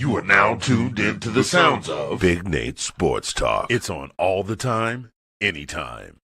You are now tuned into the sounds of Big Nate Sports Talk. It's on all the time, anytime.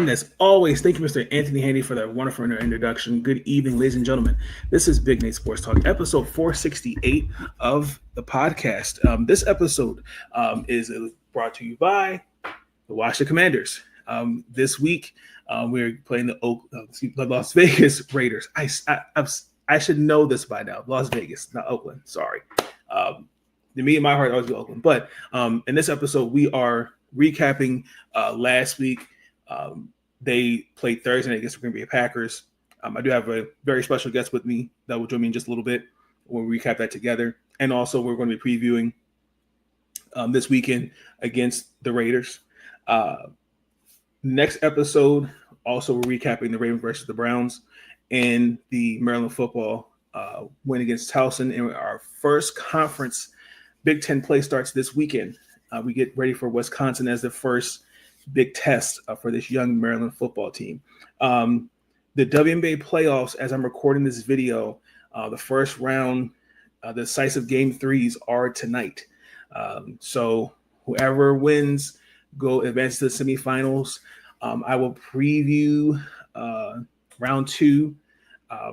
As always, thank you, Mr. Anthony Handy, for that wonderful introduction. Good evening, ladies and gentlemen. This is Big Nate Sports Talk, episode 468 of the podcast. This episode is brought to you by the Washington Commanders. This week, we're playing the Las Vegas Raiders. I should know this by now. Las Vegas, not Oakland. Sorry. Me and my heart always be Oakland. But in this episode, we are recapping last week. They played Thursday night against the Green Bay Packers. I do have a very special guest with me that will join me in just a little bit. We'll recap that together. And also, we're going to be previewing this weekend against the Raiders. Next episode, also we're recapping the Ravens versus the Browns and the Maryland football win against Towson. And our first conference Big Ten play starts this weekend. We get ready for Wisconsin as the first big test for this young Maryland football team. The WNBA playoffs, as I'm recording this video, the first round, the decisive game threes are tonight. So whoever wins advance to the semifinals. I will preview round two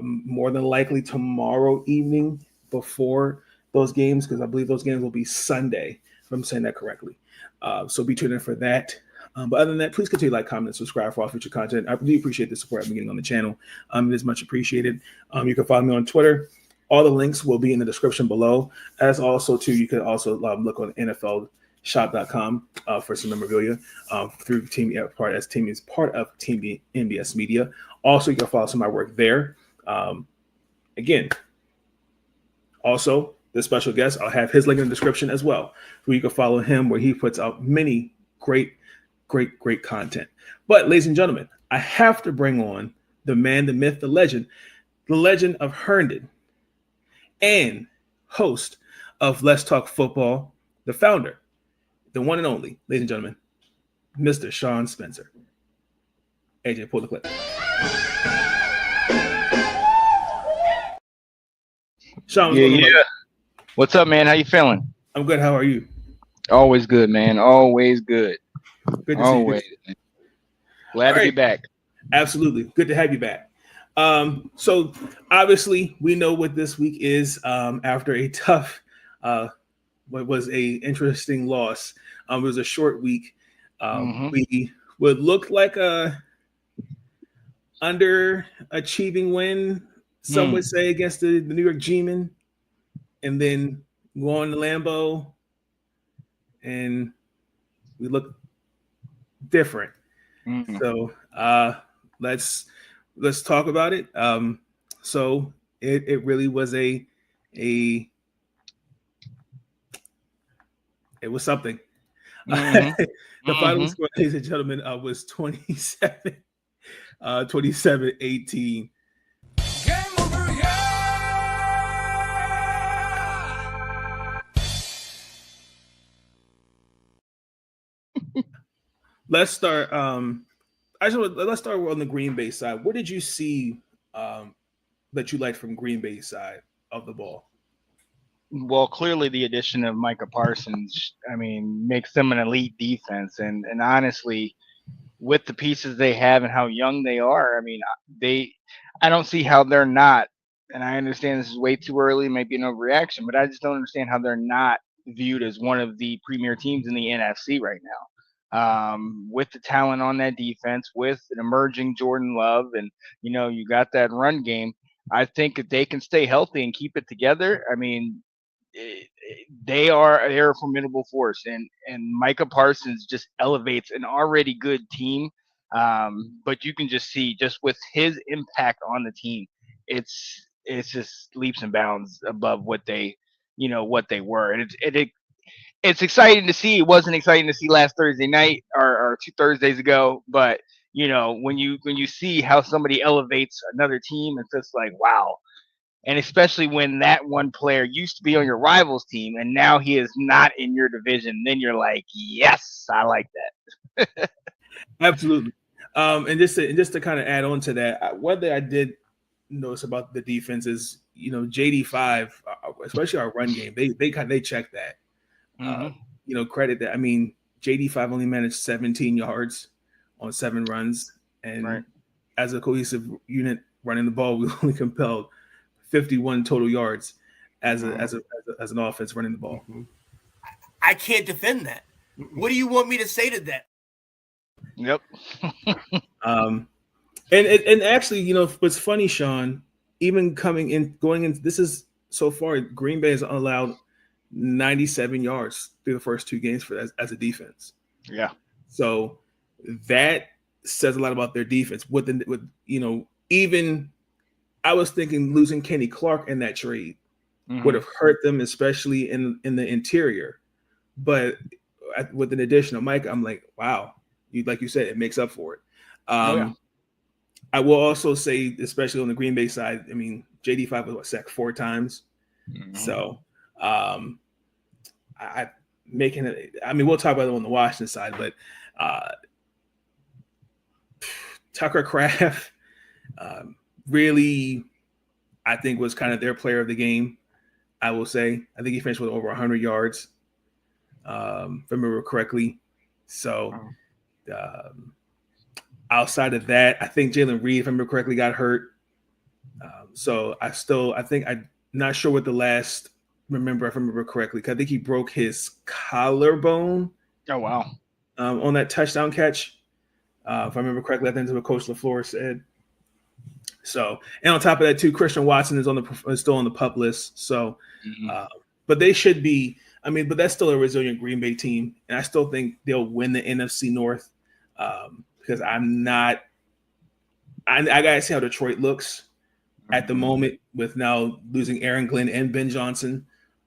more than likely tomorrow evening before those games, because I believe those games will be Sunday, if I'm saying that correctly. So be tuned in for that. But other than that, please continue to like, comment, and subscribe for all future content. I really appreciate the support I've been getting on the channel. It is much appreciated. You can follow me on Twitter. All the links will be in the description below. As also, too, you can also look on NFLshop.com for some memorabilia through Team part of Team MBS Media. Also, you can follow some of my work there. Again, also, the special guest, I'll have his link in the description as well, where you can follow him, where he puts out many great content. But ladies and gentlemen, I have to bring on the man, the myth, the legend of Herndon, and host of Let's Talk Football, the founder, the one and only, ladies and gentlemen, Mr. Sean Spencer. AJ, pull the clip. Sean, yeah. What's up, man? How you feeling? I'm good. How are you? Always good, man. Always good. Good to Always. see you. Glad to be back. Absolutely. Good to have you back. So obviously we know what this week is after a tough, what was a interesting loss. It was a short week. We would look like a underachieving win, some would say, against the New York G-Men, and then go on to Lambeau, and we look different. So let's talk about it. So it really was it was something. The final score, ladies and gentlemen, was 27-18. Game over, yeah! Let's start. let's start on the Green Bay side. What did you see that you liked from Green Bay side of the ball? Well, clearly the addition of Micah Parsons, I mean, makes them an elite defense. And honestly, with the pieces they have and how young they are, I mean, I don't see how they're not. And I understand this is way too early, maybe an overreaction, but I just don't understand how they're not viewed as one of the premier teams in the NFC right now. With the talent on that defense, with an emerging Jordan Love, and you got that run game. I think if they can stay healthy and keep it together, I mean, they're a formidable force, and Micah Parsons just elevates an already good team. But you can just see just with his impact on the team, it's just leaps and bounds above what they were, and it's exciting to see. It wasn't exciting to see last Thursday night or 2 Thursdays ago, but when you see how somebody elevates another team, it's just like wow. And especially when that one player used to be on your rival's team and now he is not in your division, then you're like, yes, I like that. Absolutely. And just to kind of add on to that, one thing I did notice about the defense is, JD5, especially our run game, they check that. Credit that. I mean, JD5 only managed 17 yards on 7 runs, and as a cohesive unit running the ball, we only compelled 51 total yards as an offense running the ball. I can't defend that. What do you want me to say to that? Yep. And actually, what's funny, Sean, even going in, this is so far, Green Bay has allowed 97 yards through the first 2 games for as a defense. Yeah. So that says a lot about their defense. Even I was thinking losing Kenny Clark in that trade would have hurt them, especially in the interior. But with an addition of Mike, I'm like, wow, like you said, it makes up for it. I will also say, especially on the Green Bay side, I mean, JD5 was sacked 4 times. So we'll talk about it on the Washington side, but Tucker Kraft really, I think, was kind of their player of the game. I will say, I think he finished with over 100 yards, if I remember correctly. So outside of that, I think Jalen Reed, if I remember correctly, got hurt. I'm not sure what the last, if I remember correctly, because I think he broke his collarbone. Oh, wow. On that touchdown catch. If I remember correctly, I think that's what Coach LaFleur said. So, and on top of that too, Christian Watson is still on the PUP list. So, but they should be. I mean, but that's still a resilient Green Bay team, and I still think they'll win the NFC North because I'm not. I gotta see how Detroit looks at the moment with now losing Aaron Glenn and Ben Johnson,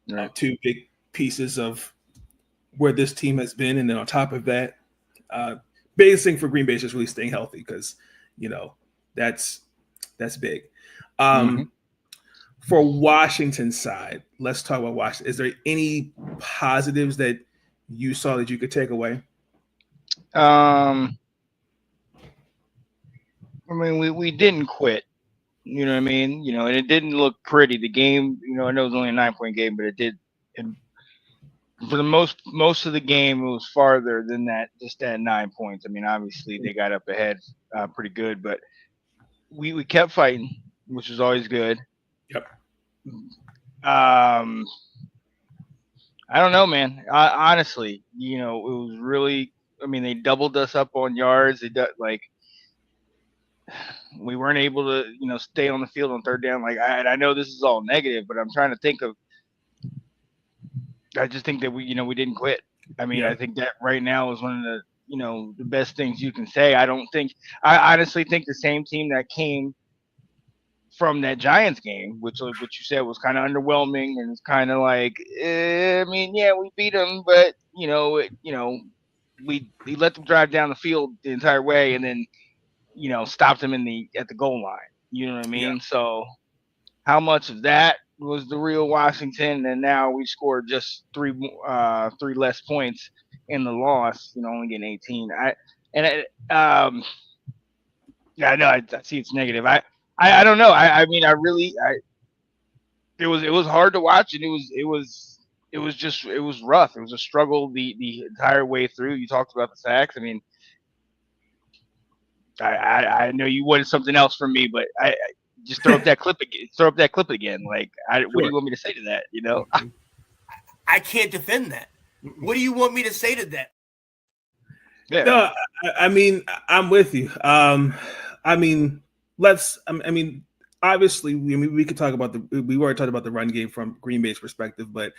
2 big pieces of where this team has been, and then on top of that, biggest thing for Green Bay is just really staying healthy because that's big. For Washington's side, let's talk about Washington. Is there any positives that you saw that you could take away? I mean, we didn't quit. You know what I mean? And it didn't look pretty. The game, I know it was only a 9-point game, but it did. For the most of the game, it was farther than that, just at 9 points. I mean, obviously they got up ahead pretty good, but we kept fighting, which was always good. Yep. I don't know, man. Honestly, it was really. I mean, they doubled us up on yards. We weren't able to, stay on the field on 3rd down. I know this is all negative, but I'm trying to think of. I just think that we didn't quit. I mean, I think that right now is one of the, the best things you can say. I honestly think the same team that came from that Giants game, which you said was kind of underwhelming and it's kind of like, I mean, yeah, we beat them, but we let them drive down the field the entire way and then, stopped them at the goal line. You know what I mean? Yeah. So how much of that was the real Washington? And now we scored just 3 less points in the loss, only getting 18. Yeah, I know. I see it's negative. I don't know. I mean, it was hard to watch, and it was rough. It was a struggle the entire way through. You talked about the sacks. I mean, I know you wanted something else from me, but I just throw up that clip again. Throw up that clip again. Like, what do you want me to say to that? You know? I can't defend that. What do you want me to say to that? Yeah. No, I mean, I'm with you. I mean, obviously, we could talk about we were talking about the run game from Green Bay's perspective, but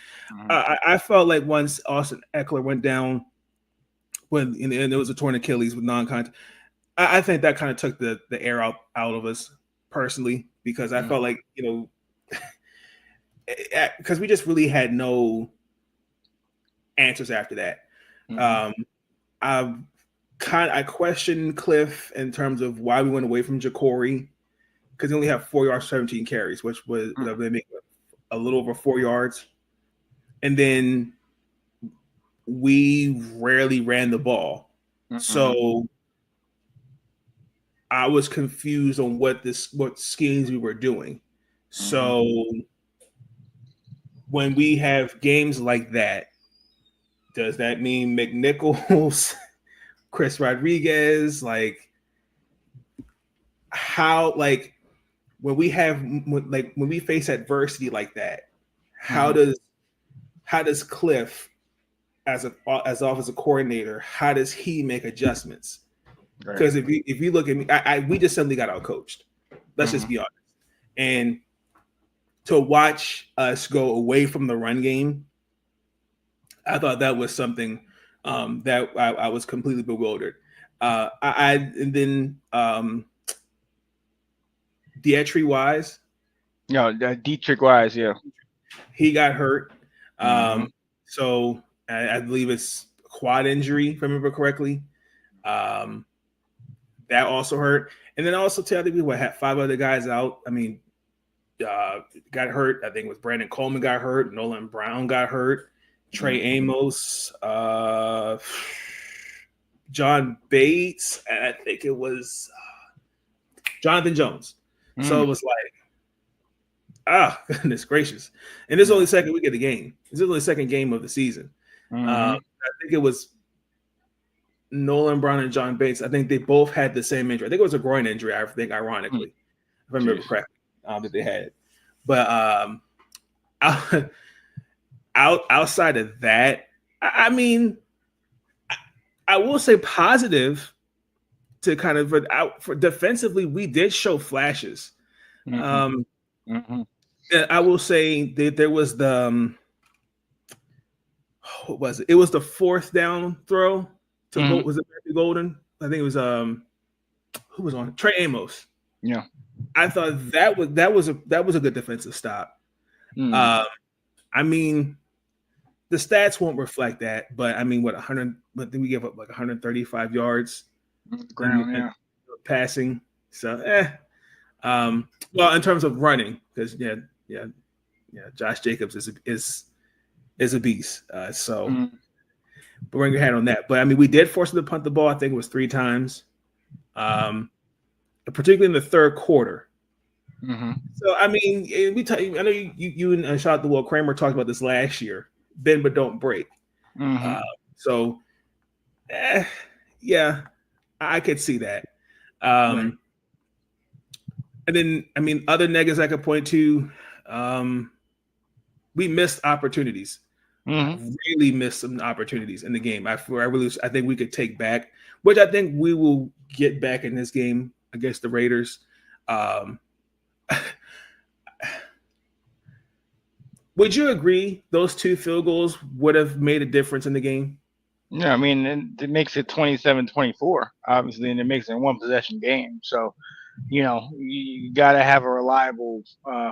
I felt like once Austin Eckler went down, and there was a torn Achilles with non-contact, I think that kind of took the air out of us personally, because I felt like, because we just really had no answers after that. I questioned Kliff in terms of why we went away from Jacory, because he only had 4 yards, 17 carries, which was they make a little over 4 yards, and then we rarely ran the ball. So I was confused on what schemes we were doing. So when we have games like that, does that mean McNichols, Chris Rodriguez, like how, like when we face adversity like that, how does Kliff as offensive coordinator, how does he make adjustments? Because if you look at me, we just simply got outcoached. Let's just be honest. And to watch us go away from the run game, I thought that was something that I was completely bewildered. And then Dietrich Wise. No, Dietrich Wise, yeah. He got hurt. So I believe it's a quad injury, if I remember correctly. That also hurt. And then also tell me we had 5 other guys out. I mean, got hurt. I think it was Brandon Coleman got hurt. Nolan Brown got hurt. Trey Amos, John Bates, and I think it was Jonathan Jones. So it was like, goodness gracious. And this is only the second week of the game. This is only the second game of the season. I think it was Nolan Brown and John Bates. I think they both had the same injury. I think it was a groin injury, I think, ironically, if I remember correctly, that they had. But outside of that, I mean, I will say positive to kind of for defensively, we did show flashes. I will say that there was the what was it? It was the 4th down throw to was it Matthew Golden? I think it was who was on it? Trey Amos. Yeah, I thought that was a good defensive stop. I mean, the stats won't reflect that, but I mean, I think we gave up like 135 yards passing. So, well, in terms of running, because Josh Jacobs is a beast. But we're gonna hand on that. But I mean, we did force them to punt the ball. I think it was 3 times, particularly in the third quarter. So I mean, I know you and shout out to Will Kramer talked about this last year. Bend but don't break. Yeah, I could see that. And then, I mean, other negatives I could point to, we missed opportunities. Really missed some opportunities in the game. I think we could take back, which I think we will get back in this game against the Raiders. Would you agree those 2 field goals would have made a difference in the game? Yeah, I mean, it makes it 27-24, obviously, and it makes it a 1-possession game. So, you got to have a reliable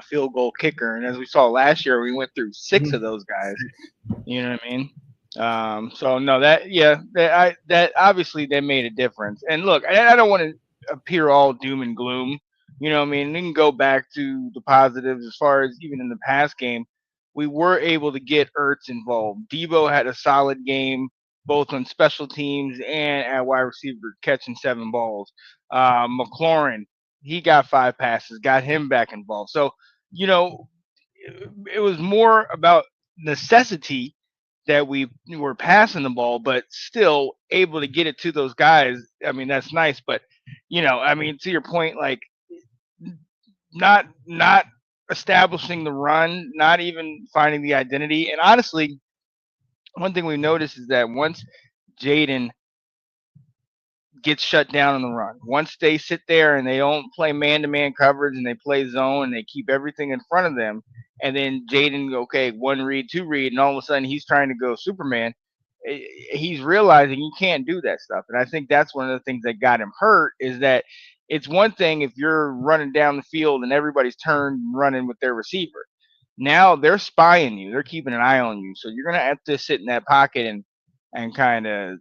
field goal kicker. And as we saw last year, we went through 6 of those guys. You know what I mean? So no, that obviously they made a difference. And look, I don't want to appear all doom and gloom. You know what I mean? We can go back to the positives as far as even in the past game, we were able to get Ertz involved. Debo had a solid game. both on special teams and at wide receiver, catching 7 balls. McLaurin, he got 5 passes, got him back involved. So, you know, it was more about necessity that we were passing the ball, but still able to get it to those guys. I mean, that's nice, but I mean, to your point, like not establishing the run, not even finding the identity. And honestly, one thing we've noticed is that once Jaden gets shut down on the run, once they sit there and they don't play man-to-man coverage and they play zone and they keep everything in front of them, and then Jaden, okay, 1 read, 2 read, and all of a sudden he's trying to go Superman, he's realizing you can't do that stuff. And I think that's one of the things that got him hurt, is that it's one thing if you're running down the field and everybody's turned running with their receiver. Now they're spying you. They're keeping an eye on you. So you're going to have to sit in that pocket and kind of,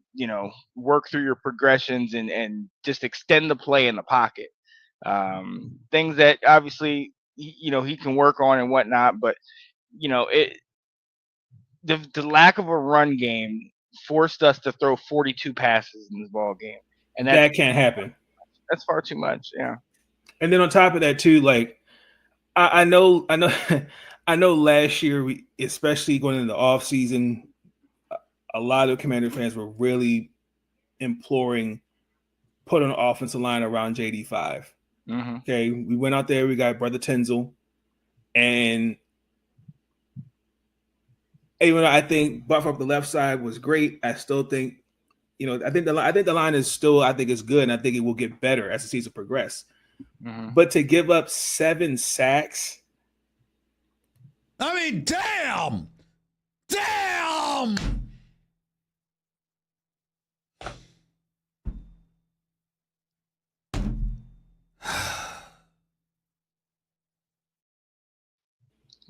work through your progressions and just extend the play in the pocket. Things that obviously, he can work on and whatnot, but, the lack of a run game forced us to throw 42 passes in this ball game. And that can't happen. That's far too much. Yeah. And then on top of that too, like I know last year, especially going into the off season, a lot of Commander fans were really imploring put an offensive line around JD5. Mm-hmm. Okay, we went out there, we got Brother Tenzel, and even though I think buffer up the left side was great, I still think, I think the line is still, I think, is good, and I think it will get better as the season progresses. Mm-hmm. But to give up 7 sacks, I mean, damn.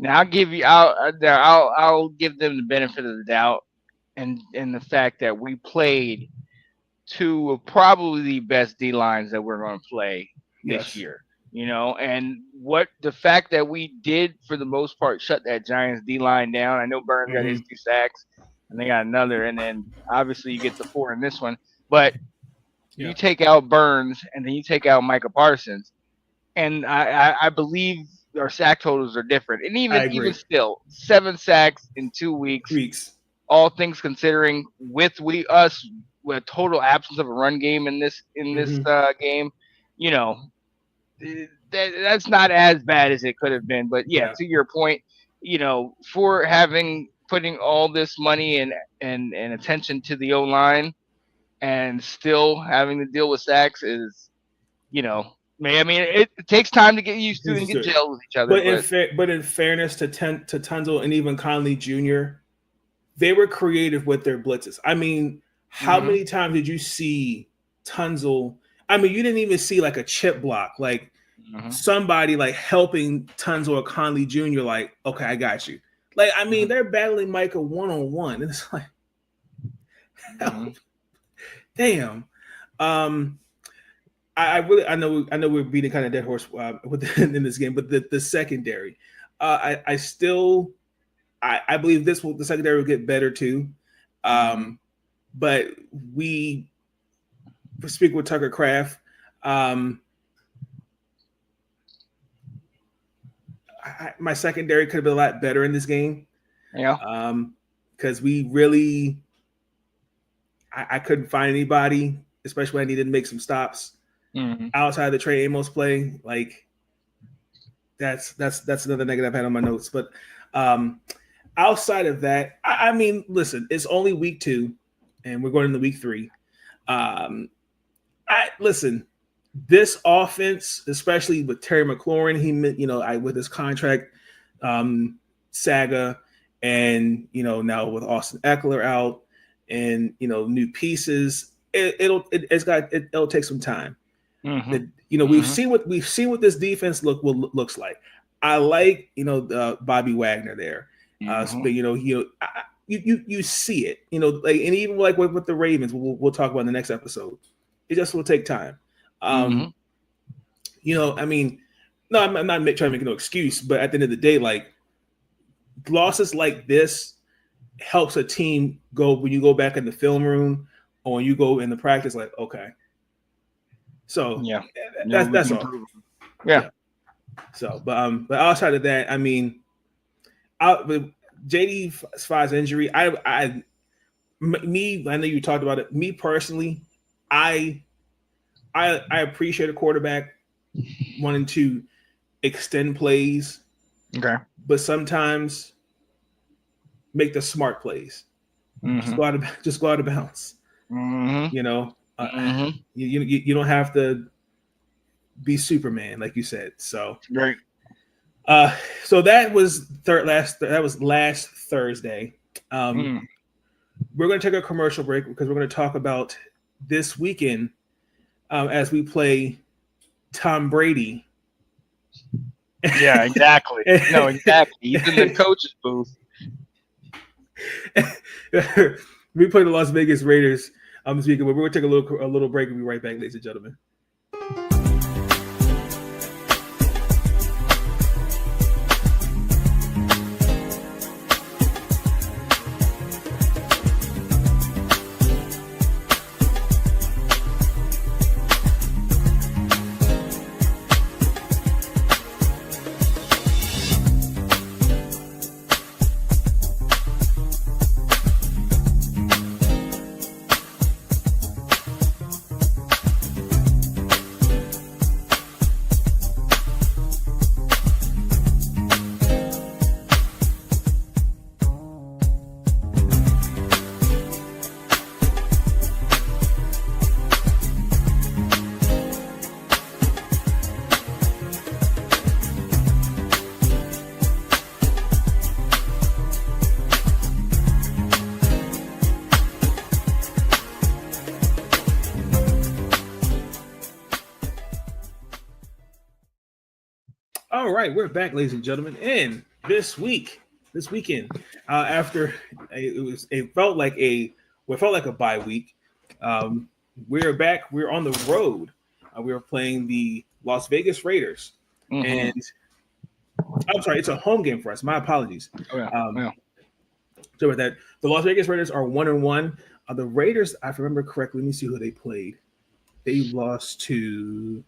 Now I'll give them the benefit of the doubt, and the fact that we played 2 of probably the best D lines that we're going to play this year. And the fact that we did for the most part shut that Giants D line down. I know Burns got his 2 sacks, and they got another, and then obviously you get the 4 in this one. But you take out Burns, and then you take out Micah Parsons, and I believe our sack totals are different. And even still, 7 sacks in 2 weeks. All things considering, with a total absence of a run game in this game, that's not as bad as it could have been. But to your point, for putting all this money and attention to the O-line and still having to deal with sacks is, I mean, it takes time to get used to and get gelled with each other. But in fairness to Tunzel and even Conley Jr., they were creative with their blitzes. I mean, how many times did you see Tunzel? I mean, you didn't even see like a chip block, like somebody like helping Tunzel or Conley Jr. Like, okay, I got you. Like, I mean, they're battling Micah 1-on-1, and it's like, damn. I know we're beating kind of dead horse in this game, but the secondary, I believe the secondary will get better too. But we speak with Tucker Kraft. My secondary could have been a lot better in this game. Yeah. Because we really, I couldn't find anybody, especially when I needed to make some stops. Outside the Trey Amos play, like that's another negative I've had on my notes. But outside of that, I mean, listen, it's only week 2, and we're going into week 3. Listen, this offense, especially with Terry McLaurin, with his contract saga, and now with Austin Eckler out, and new pieces, it'll take some time. We've seen what this defense looks like. I like Bobby Wagner there, but you see it, like, and even like with the Ravens, we'll talk about in the next episode. It just will take time. I mean, no, I'm not trying to make no excuse, but at the end of the day, like losses like this, helps a team go when you go back in the film room or when you go in the practice, like, okay. So Yeah, that's all. Yeah. So, but outside of that, I mean, with JD Svy's injury, I know you talked about it. Me personally, I appreciate a quarterback wanting to extend plays, Okay. but sometimes make the smart plays. Just go out of bounds. Mm-hmm. You know, you don't have to be Superman, like you said. So Right. So that was last Thursday. We're going to take a commercial break because we're going to talk about this weekend as we play Tom Brady. Yeah, exactly. No, exactly. He's in the coach's booth. We play the Las Vegas Raiders this weekend, but we're going to take a little break and be right back, ladies and gentlemen. All right, we're back, ladies and gentlemen. And this weekend, after it felt like a bye week. We're back. We're on the road. We are playing the Las Vegas Raiders, and I'm sorry, it's a home game for us. My apologies. Oh, yeah. So with that, the Las Vegas Raiders are 1-1. The Raiders, if I remember correctly, let me see who they played. They lost to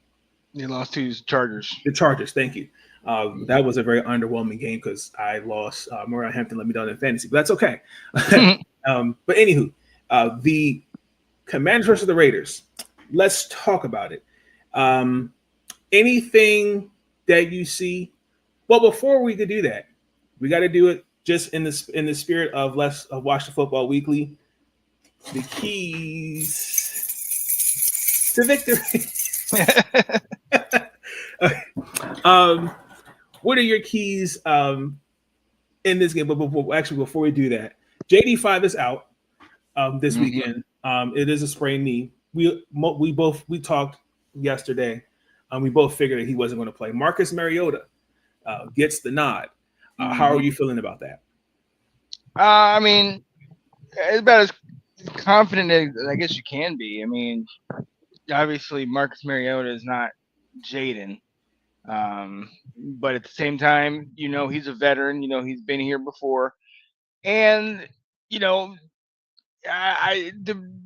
Chargers. The Chargers, thank you. That was a very underwhelming game because I lost. Mariah Hampton let me down in fantasy, but that's okay. But anywho, the Commanders versus the Raiders. Let's talk about it. Anything that you see? Well, before we could do that, we got to do it just in the spirit of Watch the Football Weekly. The keys to victory. What are your keys in this game? But before we do that, JD5 is out this weekend. It is a sprained knee. We talked yesterday. We both figured that he wasn't going to play. Marcus Mariota gets the nod. How are you feeling about that? I mean, it's about as confident as I guess you can be. I mean, obviously Marcus Mariota is not Jaden. But at the same time, he's a veteran, he's been here before. And,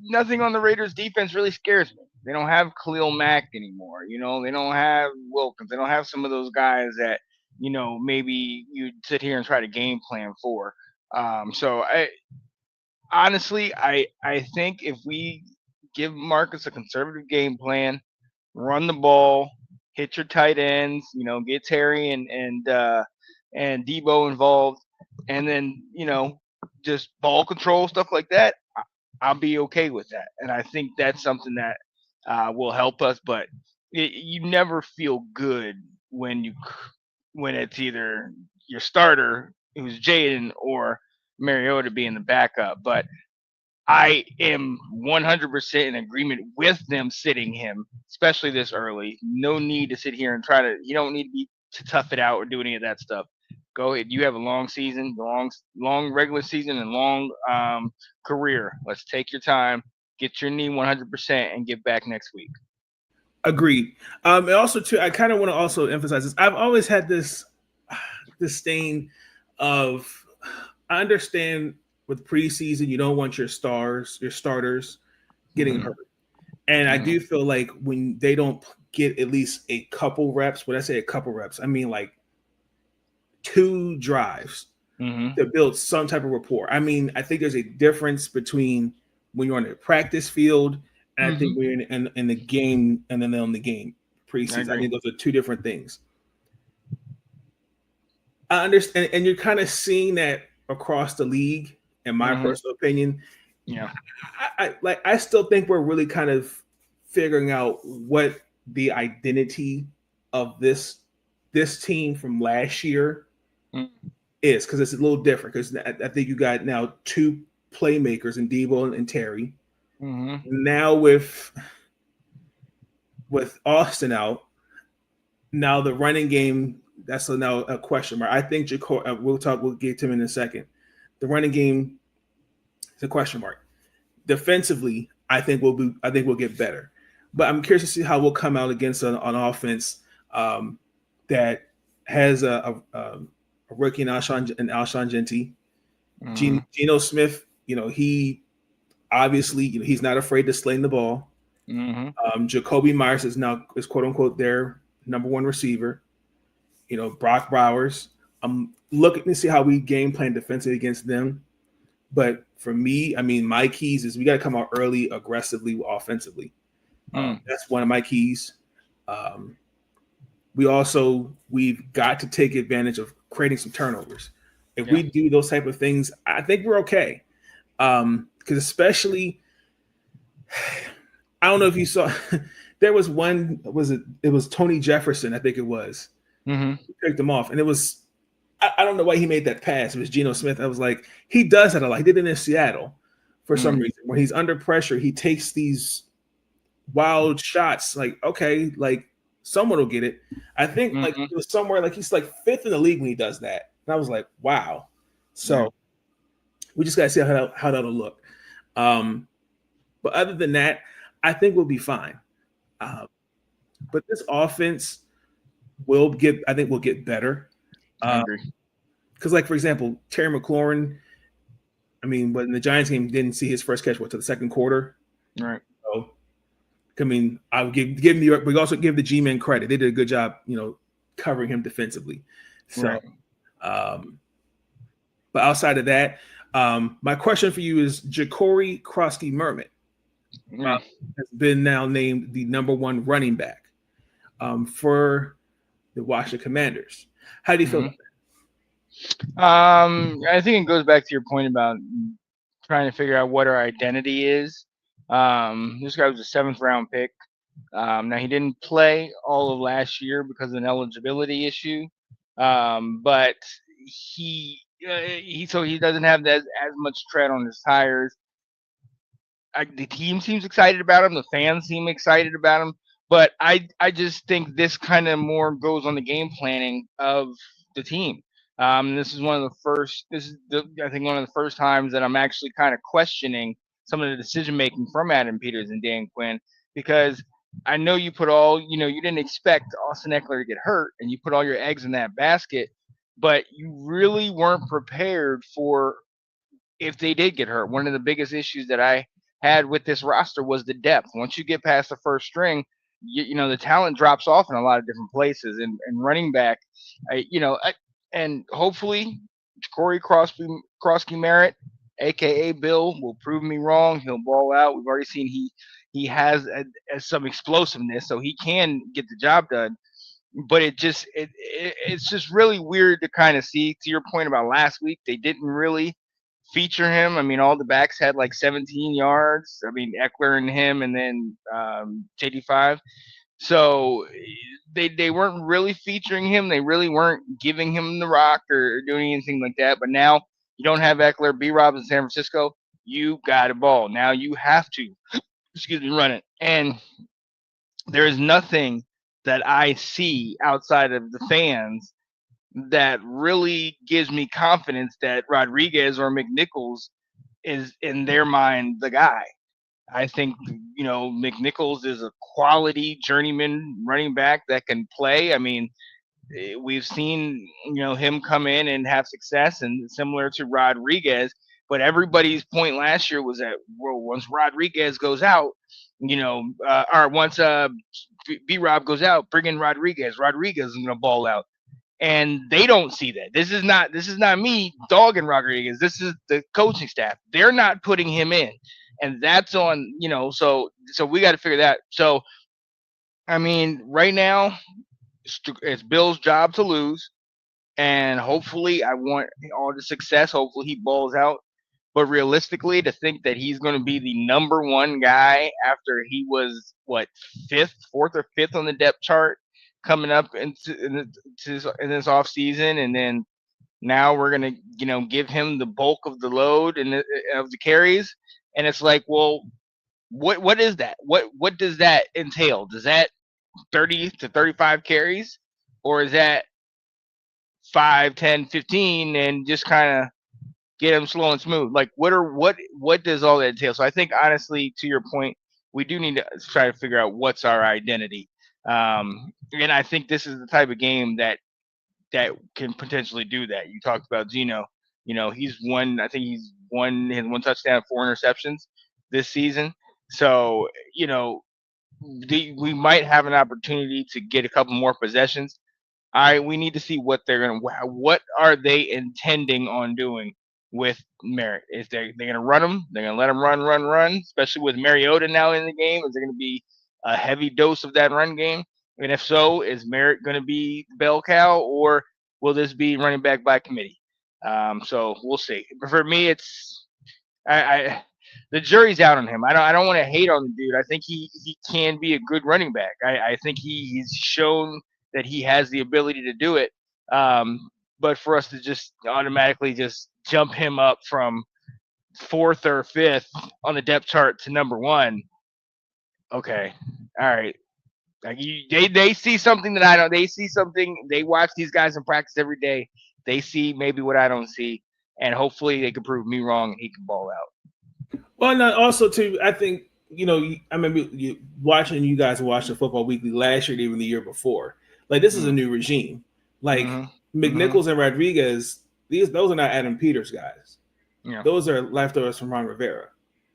nothing on the Raiders defense really scares me. They don't have Khalil Mack anymore. They don't have Wilkins. They don't have some of those guys that, maybe you'd sit here and try to game plan for. So I think if we give Marcus a conservative game plan, run the ball, hit your tight ends, get Terry and Debo involved, and then just ball control, stuff like that, I'll be okay with that. And I think that's something that will help us. But you never feel good when it's either your starter, who's Jaden, or Mariota being the backup. But I am 100% in agreement with them sitting him, especially this early. No need to sit here and you don't need to tough it out or do any of that stuff. Go ahead. You have a long season, long regular season, and long career. Let's take your time, get your knee 100%, and get back next week. Agreed. And also, too, I kind of want to also emphasize this. I've always had this disdain of, I understand with preseason, you don't want your starters getting hurt. And I do feel like when they don't get at least a couple reps, when I say a couple reps, I mean like 2 drives to build some type of rapport. I mean, I think there's a difference between when you're on the practice field and I think we're in the game and then on the game preseason. I think those are 2 different things. I understand, and you're kind of seeing that across the league, in my personal opinion. Yeah. I still think we're really kind of figuring out what the identity of this team from last year is, because it's a little different. Because I think you got now 2 playmakers in Debo and Terry. Now with Austin out, now the running game, that's now a question mark. I think we'll get to him in a second. The running game is a question mark. Defensively, I think we'll get better. But I'm curious to see how we'll come out against an offense that has a rookie in Alshon Jenti. Geno Smith, he obviously, he's not afraid to sling the ball. Jacoby Myers is quote unquote their number 1 receiver. Brock Bowers. I'm looking to see how we game plan defensively against them. But for me, I mean, my keys is we got to come out early, aggressively, offensively. That's one of my keys. We've got to take advantage of creating some turnovers. If we do those type of things, I think we're okay. Because especially, I don't know if you saw, there was one, it was Tony Jefferson, I think it was. He picked him off, and it was, I don't know why he made that pass. It was Geno Smith. I was like, he does that a lot. He did it in Seattle for some reason. When he's under pressure, he takes these wild shots. Like, okay, like someone will get it. I think like it was somewhere like he's like 5th in the league when he does that. And I was like, wow. So we just got to see how that'll look. But other than that, I think we'll be fine. But this offense we'll get better. I agree. Because, like, for example, Terry McLaurin, I mean, but in the Giants game, didn't see his first catch to the second quarter. Right. So, I mean, I would give New York, we also give the G-men credit. They did a good job, covering him defensively. So, but outside of that, my question for you is Ja'Cory Krosky-Mermitt has been now named the number 1 running back for the Washington Commanders. How do you feel about that? I think it goes back to your point about trying to figure out what our identity is. This guy was a 7th round pick. Now he didn't play all of last year because of an eligibility issue, but he doesn't have as much tread on his tires. The team seems excited about him. The fans seem excited about him. But I just think this kind of more goes on the game planning of the team. This is one of the first. I think one of the first times that I'm actually kind of questioning some of the decision making from Adam Peters and Dan Quinn, because I know you put you didn't expect Austin Eckler to get hurt, and you put all your eggs in that basket, but you really weren't prepared for if they did get hurt. One of the biggest issues that I had with this roster was the depth. Once you get past the first string, the talent drops off in a lot of different places, and running back, and hopefully Corey Krosky-Merritt, aka Bill, will prove me wrong. He'll ball out. We've already seen he has some explosiveness, so he can get the job done. But it's just really weird to kind of see. To your point about last week, they didn't really feature him. I mean, all the backs had like 17 yards. I mean, Eckler and him, and then JD5. So they weren't really featuring him. They really weren't giving him the rock or doing anything like that. But now you don't have Eckler, B-Rob in San Francisco. You got a ball. Now you have to, run it. And there is nothing that I see outside of the fans that really gives me confidence that Rodriguez or McNichols is, in their mind, the guy. I think, McNichols is a quality journeyman running back that can play. I mean, we've seen, him come in and have success, and similar to Rodriguez, But everybody's point last year was that, well, once Rodriguez goes out, or once B Rob goes out, bring in Rodriguez. Rodriguez is gonna ball out, and they don't see that. This is not me dogging Rodriguez. This is the coaching staff. They're not putting him in, and that's on. So we got to figure that. So I mean, right now it's Bill's job to lose, and hopefully, I want all the success. Hopefully, he balls out. But realistically, to think that he's going to be the number one guy after he was fourth or fifth on the depth chart coming up in this off season, and then now we're going to give him the bulk of the load and of the carries, and it's like, well, what is that? What does that entail? Does that 30 to 35 carries, or is that 5, 10, 15, and just kind of get him slow and smooth? Like, what does all that entail? So I think, honestly, to your point, we do need to try to figure out what's our identity. And I think this is the type of game that can potentially do that. You talked about Geno. He's won one touchdown, 4 interceptions this season. So, we might have an opportunity to get a couple more possessions. We need to see what are they intending on doing with Merritt. Is they're going to run him? They're going to let him run, especially with Mariota now in the game. Is there going to be a heavy dose of that run game? And if so, is Merritt going to be the bell cow, or will this be running back by committee? So we'll see. But for me, it's the jury's out on him. I don't want to hate on the dude. I think he can be a good running back. I think he's shown that he has the ability to do it. But for us to just automatically just jump him up from 4th or 5th on the depth chart to number 1, okay, all right. Like, they see something that I don't. They see something. They watch these guys in practice every day. They see maybe what I don't see, and hopefully they can prove me wrong and he can ball out. Well, and also too, I think I remember watching you guys watch the Football Weekly last year, even the year before. Like, this is a new regime. Like, McNichols and Rodriguez, those are not Adam Peters guys. Yeah. Those are leftovers from Ron Rivera.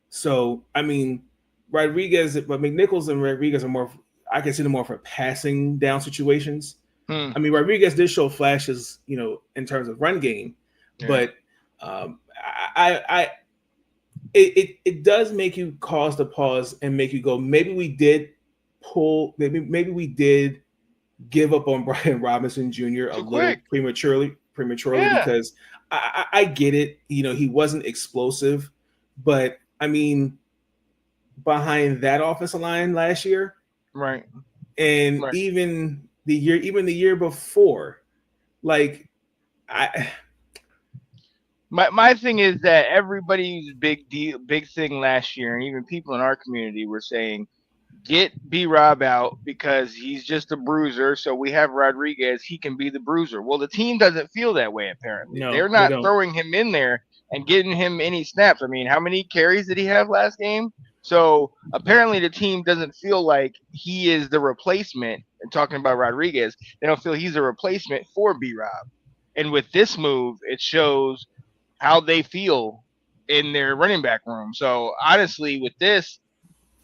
So I mean, Rodriguez, but McNichols and Rodriguez are more. I consider more for passing down situations. I mean, Rodriguez did show flashes, in terms of run game, but it does make you cause the pause and make you go, maybe we did give up on Brian Robinson Jr. a little prematurely because I get it. He wasn't explosive, but I mean, behind that offensive line last year, right, and even the year before, like my thing is that everybody's big thing last year, and even people in our community were saying, get B-Rob out because he's just a bruiser. So we have Rodriguez. He can be the bruiser. Well, the team doesn't feel that way, apparently. No, they're not throwing him in there and getting him any snaps. I mean, how many carries did he have last game? So apparently the team doesn't feel like he is the replacement. And talking about Rodriguez, they don't feel he's a replacement for B-Rob. And with this move, it shows how they feel in their running back room. So honestly, with this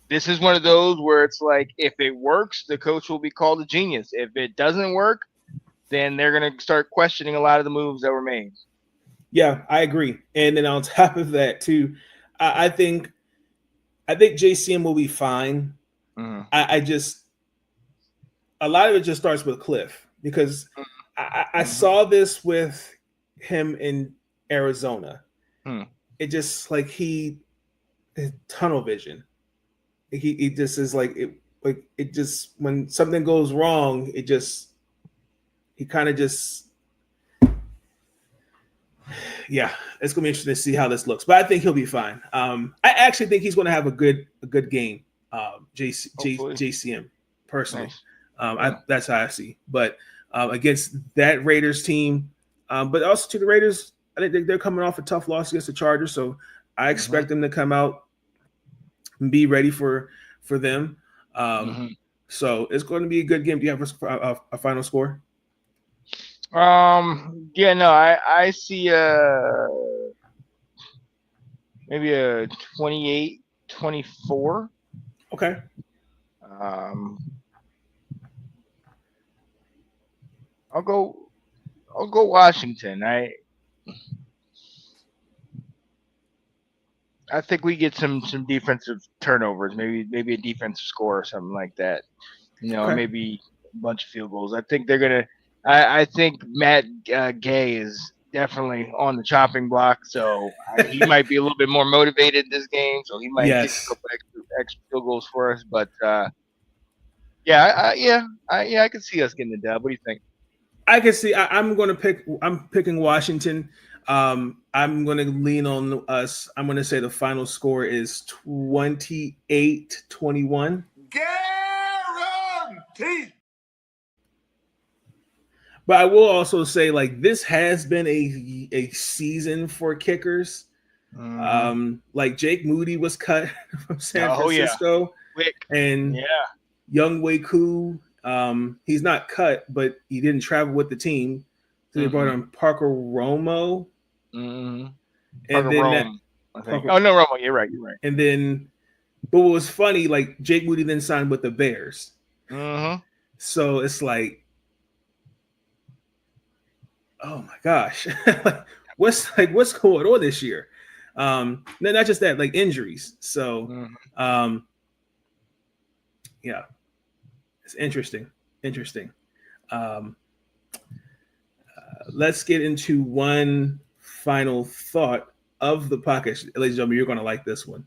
is one of those where it's like, if it works, the coach will be called a genius. If it doesn't work, then they're going to start questioning a lot of the moves that were made. Yeah, I agree. And then on top of that too, I think JCM will be fine. I just, a lot of it just starts with Kliff, because I saw this with him in Arizona. It just like tunnel vision. He just is like it just, when something goes wrong, he kind of just, yeah, it's gonna be interesting to see how this looks. But I think he'll be fine. I actually think he's gonna have a good game. JCM personally. Nice. That's how I see. But against that Raiders team, but also to the Raiders, I think they're coming off a tough loss against the Chargers, so I expect them to come out and be ready for them. So it's going to be a good game. Do you have a final score? Yeah, no, I see maybe a 28-24. Okay. Um, I'll go. I'll go Washington. I think we get some defensive turnovers, maybe a defensive score or something like that. Okay. Maybe a bunch of field goals. I think they're gonna. I think Matt Gay is definitely on the chopping block, so he might be a little bit more motivated this game. So he might kick a Yes. couple extra field goals for us. But yeah, I can see us getting the dub. What do you think? I can see. I'm going to pick. I'm picking Washington. I'm going to lean on us. I'm going to say the final score is 28-21. Guaranteed. But I will also say, like, this has been a season for kickers. Like Jake Moody was cut from San Oh yeah, Francisco, quick. and Yeah. Young Wei Koo, he's not cut, but he didn't travel with the team. So they brought on Parker Romo, Mm-hmm. and Parker then Rome, I think. Parker, Oh no, Romo. You're right. You're right. and then, but what was funny, like Jake Moody then signed with the Bears, Mm-hmm. so it's like, oh my gosh, what's going on this year? Not just that, like injuries. So, yeah, it's interesting. Um, let's get into one final thought of the podcast, ladies and gentlemen. You're going to like this one.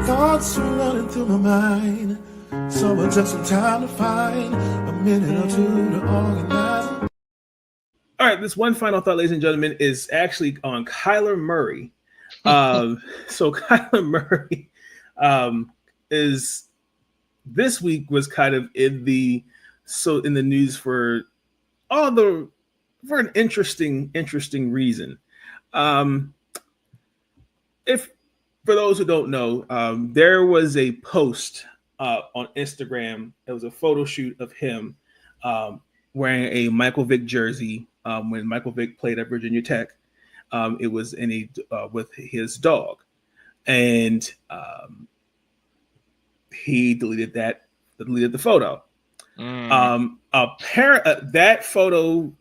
Thoughts are running through my mind. Someone just some time to find a minute or two to organize. All right, this one final thought, ladies and gentlemen, is actually on Kyler Murray. So Kyler Murray is this week was kind of in the news for an interesting reason. If for those who don't know, there was a post on Instagram. It was a photo shoot of him wearing a Michael Vick jersey when Michael Vick played at Virginia Tech. It was in with his dog, and he deleted the photo. That photo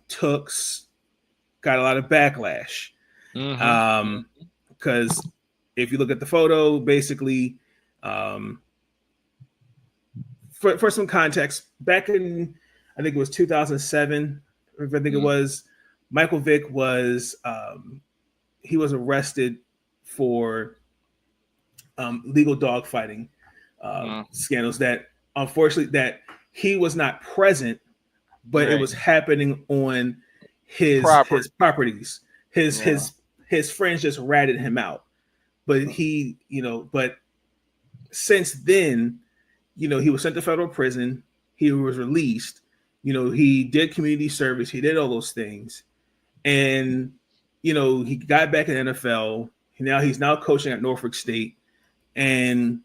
got a lot of backlash. Because if you look at the photo, basically, for some context, back in I think it was 2007, I think it was, Michael Vick was he was arrested for legal dog fighting scandals that unfortunately that he was not present, but it was happening on his properties. His friends just ratted him out, but but since then, he was sent to federal prison. He was released. He did community service. He did all those things, and he got back in the NFL. He's now coaching at Norfolk State, and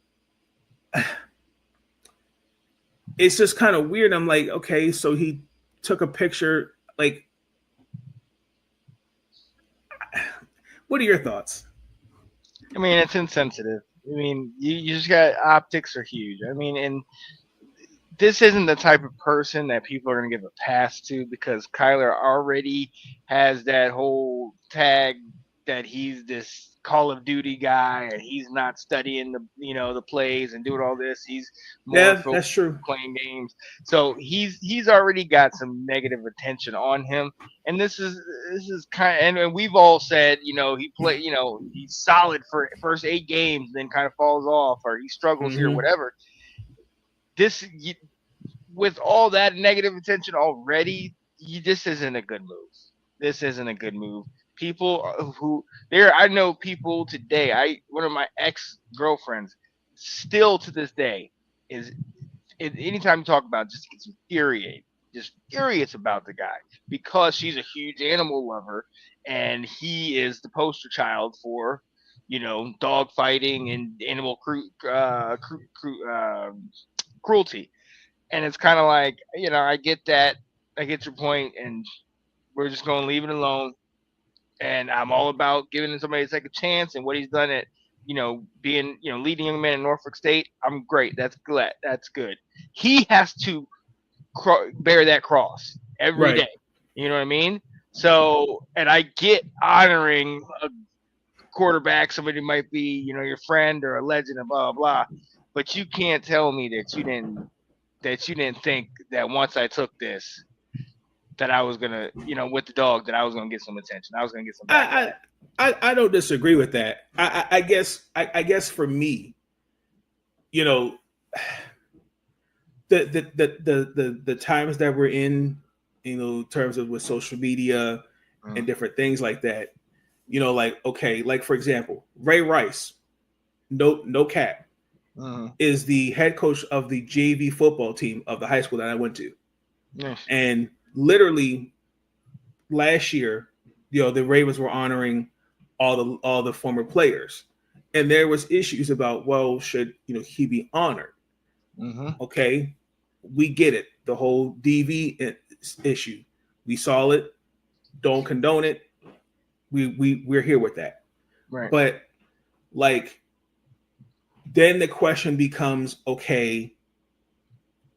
it's just kind of weird. I'm like, okay, so he took a picture. Like, what are your thoughts? I mean, it's insensitive. I mean, you just got optics are huge. I mean, and this isn't the type of person that people are going to give a pass to because Kyler already has that whole tag that he's this Call of Duty guy and he's not studying the plays and doing all this. He's more focused that's true. on playing games. So he's already got some negative attention on him. And this is kind of, and we've all said, he play, he's solid for first 8 games, then kind of falls off or he struggles here, whatever. With all that negative attention already, this isn't a good move. This isn't a good move. People I know people today. One of my ex-girlfriends, still to this day, anytime you talk about it, just gets infuriated, just furious about the guy because she's a huge animal lover and he is the poster child for, dog fighting and animal cruelty. And it's kind of like, I get that. I get your point, and we're just going to leave it alone. And I'm all about giving somebody a second chance, and what he's done at, being, leading young man in Norfolk State. I'm great. That's good. That's good. He has to bear that cross every day. You know what I mean? So, and I get honoring a quarterback, somebody who might be, your friend or a legend, and blah blah blah. But you can't tell me that you didn't think that once I took this, that I was gonna, with the dog, that I was gonna get some attention. I was gonna get some. I don't disagree with that. I guess for me, the times that we're in, in terms of with social media and different things like that, like for example, Ray Rice, no cap, is the head coach of the JV football team of the high school that I went to. Yes. And literally last year, the Ravens were honoring all the former players, and there was issues about, well, should he be honored? Okay, we get it, the whole DV issue. We saw it, don't condone it. We're here with that, right? But like, then the question becomes, okay,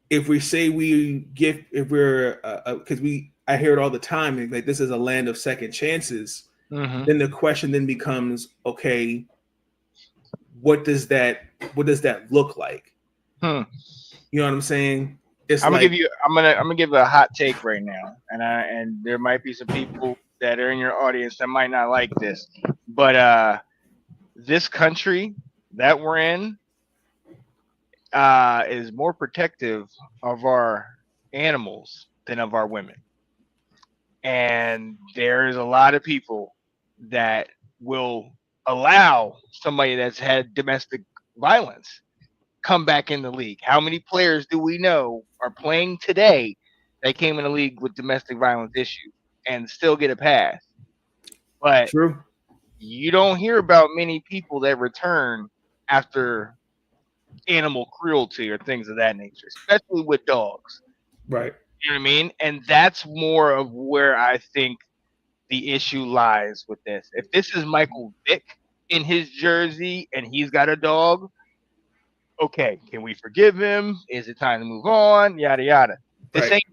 if we say because I hear it all the time, like this is a land of second chances. Then the question then becomes, okay, what does that look like? You know what I'm saying? I'm gonna give a hot take right now, and there might be some people that are in your audience that might not like this, but this country that we're in is more protective of our animals than of our women. And there's a lot of people that will allow somebody that's had domestic violence come back in the league. How many players do we know are playing today that came in the league with domestic violence issues and still get a pass? But true, you don't hear about many people that return after animal cruelty or things of that nature, especially with dogs. right? You know what I mean? And that's more of where I think the issue lies with this. If this is Michael Vick in his jersey and he's got a dog, okay, can we forgive him? Is it time to move on? Yada yada. This Right.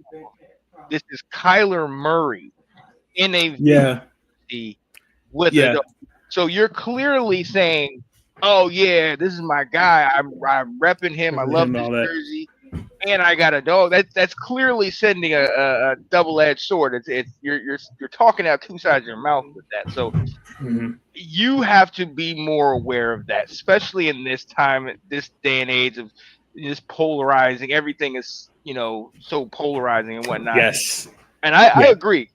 This is Kyler Murray in a Yeah. with a dog. So you're clearly saying, oh yeah, this is my guy. I'm repping him. I love this jersey, and I got a dog. That's clearly sending a double-edged sword. You're talking out two sides of your mouth with that. So you have to be more aware of that, especially in this time, this day and age of just polarizing. Everything is so polarizing and whatnot. Yes, and I agree.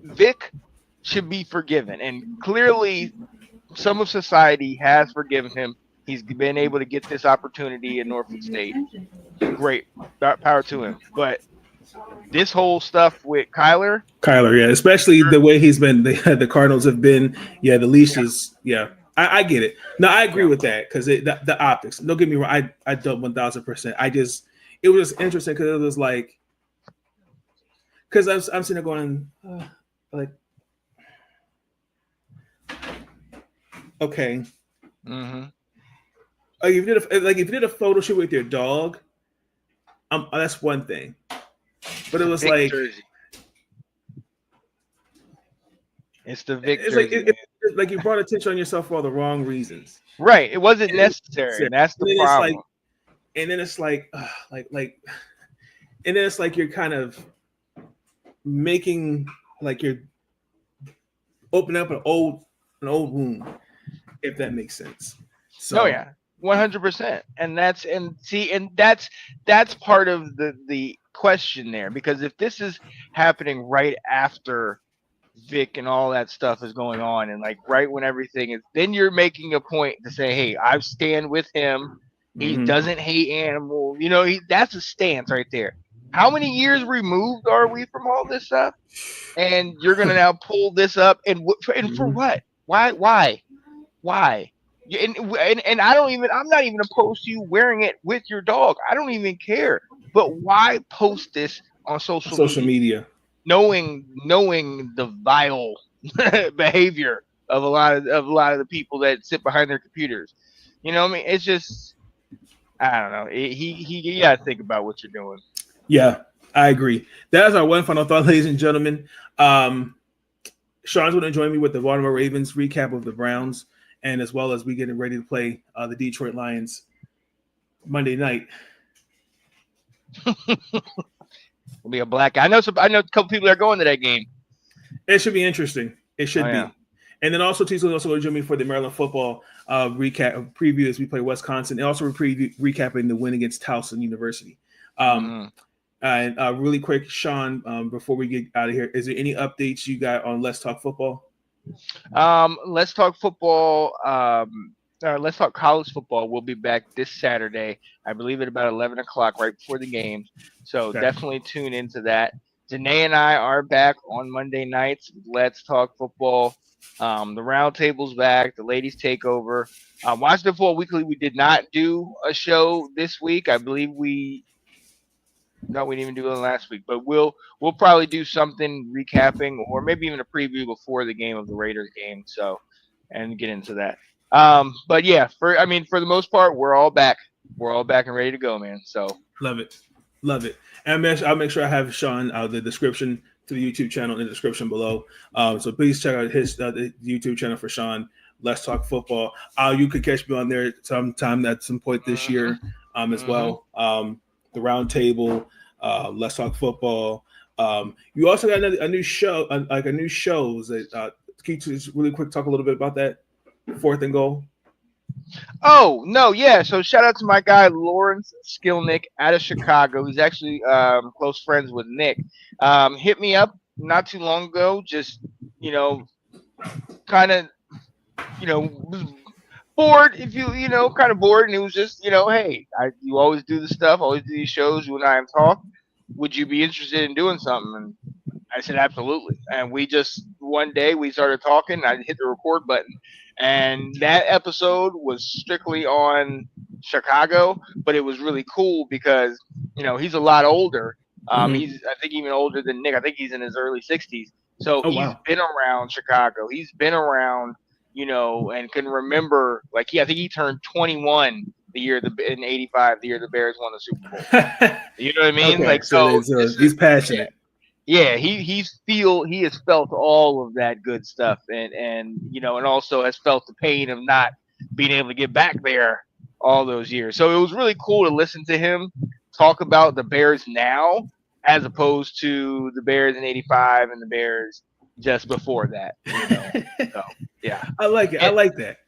Vic should be forgiven, and clearly some of society has forgiven him. He's been able to get this opportunity in Norfolk State. Great, power to him. But this whole stuff with Kyler, yeah, especially the way he's been, the Cardinals have been. Yeah, the leashes. Yeah, I get it. No, I agree with that because the optics. Don't get me wrong. I don't 1000%. It was interesting because it was like, because I'm sitting there going like, okay. Like if you did a photo shoot with your dog, that's one thing. But it was like jersey. It's the Vic it's jersey. It's like you brought attention on yourself for all the wrong reasons. Right. It wasn't necessary. And that's the problem. And then it's like and then it's like you're kind of making, like you're opening up an old wound, if that makes sense. So, oh yeah, 100%. And that's part of the question there, because if this is happening right after Vic and all that stuff is going on, and like right when everything is, then you're making a point to say, hey, I stand with him. He doesn't hate animals. That's a stance right there. How many years removed are we from all this stuff? And you're gonna now pull this up, and for what? Why? And I'm not even opposed to you wearing it with your dog. I don't even care. But why post this on social media, knowing the vile behavior of a lot of the people that sit behind their computers? You know what I mean? It's just, I don't know. You gotta think about what you're doing. Yeah, I agree. That is our one final thought, ladies and gentlemen. Sean's going to join me with the Baltimore Ravens recap of the Browns, and as well as we getting ready to play the Detroit Lions Monday night. It'll be a black. I know a couple people that are going to that game. It should be interesting. It should be. Yeah. And then also, T's also going to join me for the Maryland football recap preview as we play Wisconsin, and also recapping the win against Towson University. And really quick, Sean, before we get out of here, is there any updates you got on Let's Talk Football? Let's Talk Football. Let's Talk College Football. We'll be back this Saturday, I believe, at about 11 o'clock, right before the games. So definitely tune into that. Danae and I are back on Monday nights. Let's Talk Football. The round table's back. The ladies take over. Washington Football Weekly, we did not do a show this week. I believe we didn't even do it last week, but we'll probably do something recapping or maybe even a preview before the game of the Raiders game. So, and get into that. But yeah, for the most part, we're all back. We're all back and ready to go, man. So love it. And I'll make sure I have Sean the description to the YouTube channel in the description below. So please check out his the YouTube channel for Sean. Let's Talk Football. You could catch me on there sometime at some point this year as well. The round table, Let's Talk Football. You also got a new show, like a new shows. Can you just really quick talk a little bit about that? 4th and Goal. Oh no, yeah. So shout out to my guy Lawrence Skilnick out of Chicago. He's actually close friends with Nick. Hit me up not too long ago. Just kind of was bored. If kind of bored, and it was just hey, you always do this stuff, always do these shows. You and I have talked. Would you be interested in doing something? And I said absolutely. And we just one day we started talking. I hit the record button. And that episode was strictly on Chicago, but it was really cool because, he's a lot older. He's, I think, even older than Nick. I think he's in his early 60s. So he's been around Chicago. He's been around, and can remember, I think he turned 21 in 85, the year the Bears won the Super Bowl. You know what I mean? Okay, so he's passionate. Yeah, he has felt all of that good stuff, and also has felt the pain of not being able to get back there all those years. So it was really cool to listen to him talk about the Bears now, as opposed to the Bears in '85 and the Bears just before that. So yeah, I like it. I like that.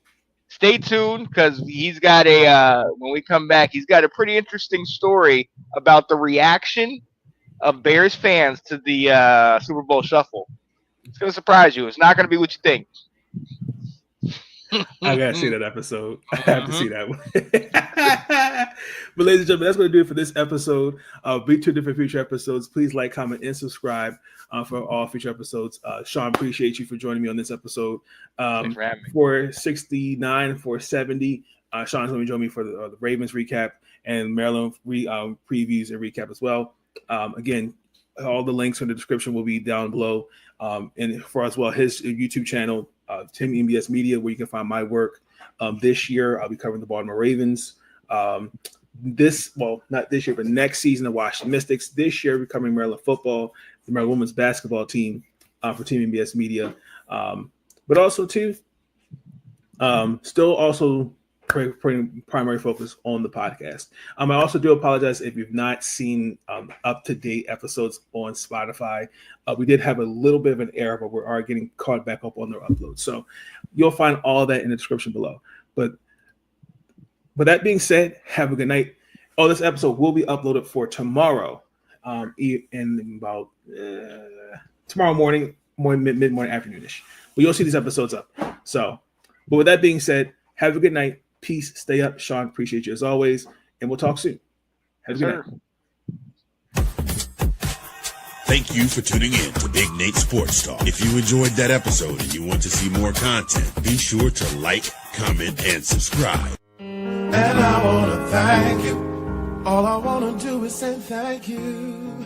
Stay tuned because he's got when we come back, he's got a pretty interesting story about the reaction of Bears fans to the Super Bowl Shuffle. It's going to surprise you. It's not going to be what you think. I got to see that episode. I have to see that one. But ladies and gentlemen, that's going to do it for this episode. Be 2 different future episodes. Please like, comment, and subscribe for all future episodes. Sean, appreciate you for joining me on this episode. Thanks for having me. 469, 470. Sean's going to join me for the Ravens recap and Maryland previews and recap as well. Again, all the links in the description will be down below. And for as well, his YouTube channel, Tim MBS Media, where you can find my work. This year, I'll be covering the Baltimore Ravens. Not this year, but next season, the Washington Mystics. This year, we're covering Maryland football, the Maryland women's basketball team for Team MBS Media. But also, too, still also primary focus on the podcast. I also do apologize if you've not seen up-to-date episodes on Spotify. We did have a little bit of an error, but we are getting caught back up on their upload. So you'll find all that in the description below. But that being said, have a good night. This episode will be uploaded for tomorrow in about tomorrow morning, mid-morning, afternoon-ish. But you'll see these episodes up. So, but with that being said, have a good night. Peace. Stay up. Sean, appreciate you as always. And we'll talk soon. Have a good night. Thank you for tuning in to Big Nate Sports Talk. If you enjoyed that episode and you want to see more content, be sure to like, comment, and subscribe. And I want to thank you. All I want to do is say thank you.